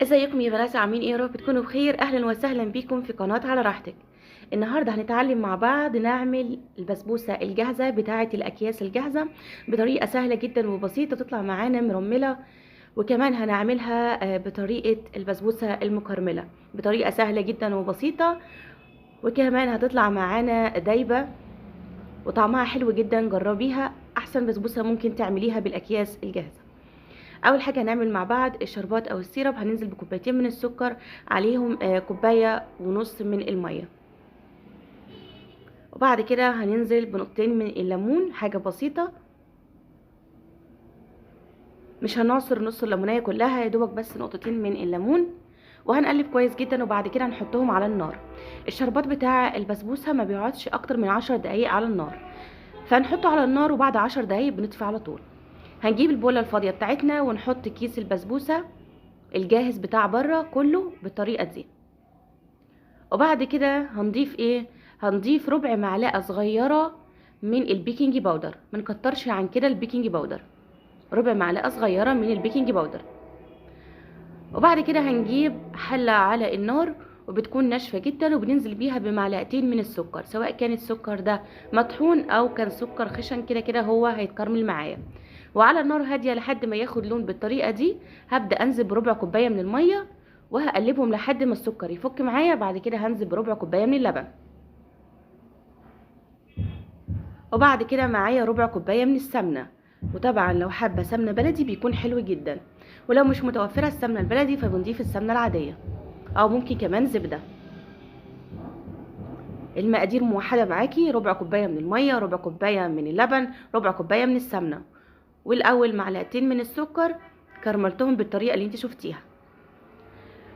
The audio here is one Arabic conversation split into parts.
ازيكم يا بنات؟ عاملين ايه؟ يا رب تكونوا بخير. اهلا وسهلا بيكم في قناه على راحتك. النهارده هنتعلم مع بعض نعمل البسبوسه الجاهزه بتاعه الاكياس الجاهزه بطريقه سهله جدا وبسيطه تطلع معانا مرمله. وكمان هنعملها بطريقه البسبوسه المكرمله بطريقه سهله جدا وبسيطه. وكمان هتطلع معانا دايبه وطعمها حلو جدا. جربيها، احسن بسبوسه ممكن تعمليها بالاكياس الجاهزه. اول حاجه هنعمل مع بعض الشربات او السيرب. هننزل بكوبايتين من السكر، عليهم كوبايه ونص من الميه. وبعد كده هننزل بنقطتين من الليمون، حاجه بسيطه، مش هنعصر نص الليمونيه كلها، يا دوبك بس نقطتين من الليمون. وهنقلب كويس جدا وبعد كده هنحطهم على النار. الشربات بتاع البسبوسه ما بيقعدش اكتر من 10 دقايق على النار، فهنحطه على النار وبعد 10 دقايق بنطفي على طول. هنجيب البوله الفاضيه بتاعتنا ونحط كيس البسبوسه الجاهز بتاع بره كله بالطريقه دي. وبعد كده هنضيف ايه؟ هنضيف ربع معلقه صغيره من البيكنج باودر، ما نكترش عن كده البيكنج باودر، ربع معلقه صغيره من البيكنج باودر. وبعد كده هنجيب حله على النار وبتكون ناشفه جدا، وبننزل بيها بمعلقتين من السكر، سواء كان السكر ده مطحون او كان سكر خشن، كده كده هو هيتكرمل معايا. وعلى النار هاديه لحد ما ياخد لون بالطريقه دي. هبدا انزل بربع كوبايه من الميه وهقلبهم لحد ما السكر يفك معايا. بعد كده هنزل بربع كوبايه من اللبن، وبعد كده معايا ربع كوبايه من السمنه. وطبعا لو حابه سمنه بلدي بيكون حلو جدا، ولو مش متوفره السمنه البلدي فبنضيف السمنه العاديه او ممكن كمان زبده. المقادير موحده معاكي: ربع كوبايه من الميه، ربع كوبايه من اللبن، ربع كوبايه من السمنه، والاول معلقتين من السكر كرملتهم بالطريقه اللي انت شفتيها.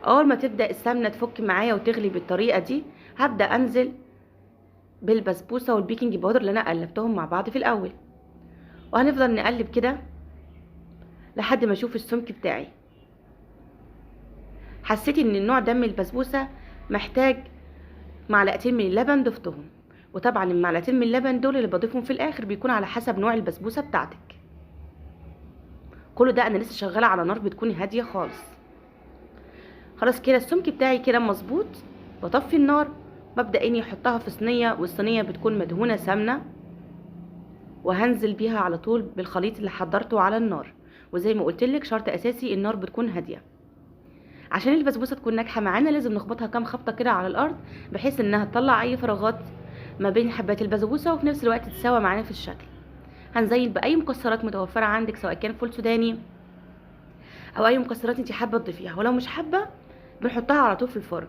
اول ما تبدا السمنه تفك معايا وتغلي بالطريقه دي، هبدا انزل بالبسبوسه والبيكنج باودر اللي انا قلبتهم مع بعض في الاول، وهنفضل نقلب كده لحد ما اشوف السمك بتاعي. حسيت ان النوع ده من البسبوسه محتاج معلقتين من اللبن، ضفتهم. وطبعا المعلقتين من اللبن دول اللي بضيفهم في الاخر بيكون على حسب نوع البسبوسه بتاعتك. كل ده انا لسه شغاله على نار بتكون هاديه خالص. خلاص كده السمك بتاعي كده مظبوط. بطفي النار، ببدا اني احطها في صينيه، والصينيه بتكون مدهونه سمنه، وهنزل بيها على طول بالخليط اللي حضرته على النار. وزي ما قلت لك شرط اساسي النار بتكون هاديه. عشان البسبوسه تكون ناجحه معانا لازم نخبطها كام خبطه كده على الارض، بحيث انها تطلع اي فراغات ما بين حبات البسبوسه وفي نفس الوقت تتساوى معانا في الشكل. هنزين باي مكسرات متوفره عندك، سواء كان فول سوداني او اي مكسرات انت حابه تضيفيها، ولو مش حابه بنحطها على طول في الفرن.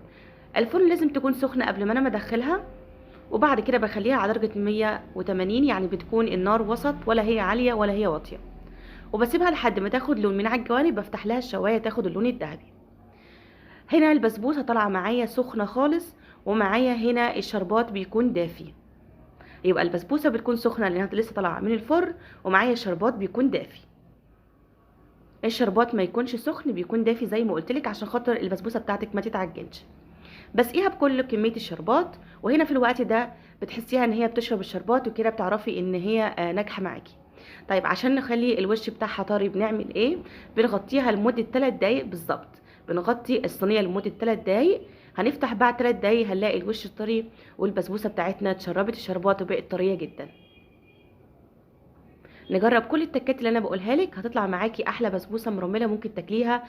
الفرن لازم تكون سخنه قبل ما انا ادخلها، وبعد كده بخليها على درجه 180، يعني بتكون النار وسط، ولا هي عاليه ولا هي واطيه. وبسيبها لحد ما تاخد لون من على الجوانب، بفتح لها الشوايه تاخد اللون الذهبي. هنا البسبوسه طالعه معايا سخنه خالص، ومعايا هنا الشربات بيكون دافي. يبقى البسبوسه بتكون سخنه لانها لسه طالعه من الفرن، ومعايا الشربات بيكون دافي. الشربات ما يكونش سخن، بيكون دافي زي ما قلتلك عشان خاطر البسبوسه بتاعتك ما تتعجنش. بسقيها بكل كميه الشربات، وهنا في الوقت ده بتحسيها ان هي بتشرب الشربات، وكده بتعرفي ان هي ناجحه معاكي. طيب عشان نخلي الوش بتاعها طري بنعمل ايه؟ بنغطيها لمده 3 دقايق بالظبط. بنغطي الصينيه لمده 3 دقايق. هنفتح بعد 3 دقايق هنلاقي الوش طري، والبسبوسه بتاعتنا اتشربت الشربات وبقت طريه جدا. نجرب كل التكات اللي انا بقولها لك، هتطلع معاكي احلى بسبوسه مرمله ممكن تاكليها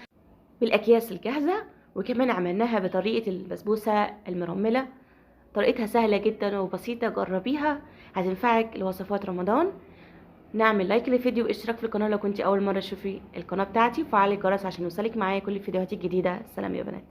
بالاكياس الجاهزه. وكمان عملناها بطريقه البسبوسه المرمله، طريقتها سهله جدا وبسيطه. جربيها، هتنفعك لوصفات رمضان. نعمل لايك للفيديو واشتراك في القناه لو كنتي اول مره تشوفي القناه بتاعتي، وفعلي الجرس عشان يوصلك معايا كل الفيديوهات الجديده. سلام يا بنات.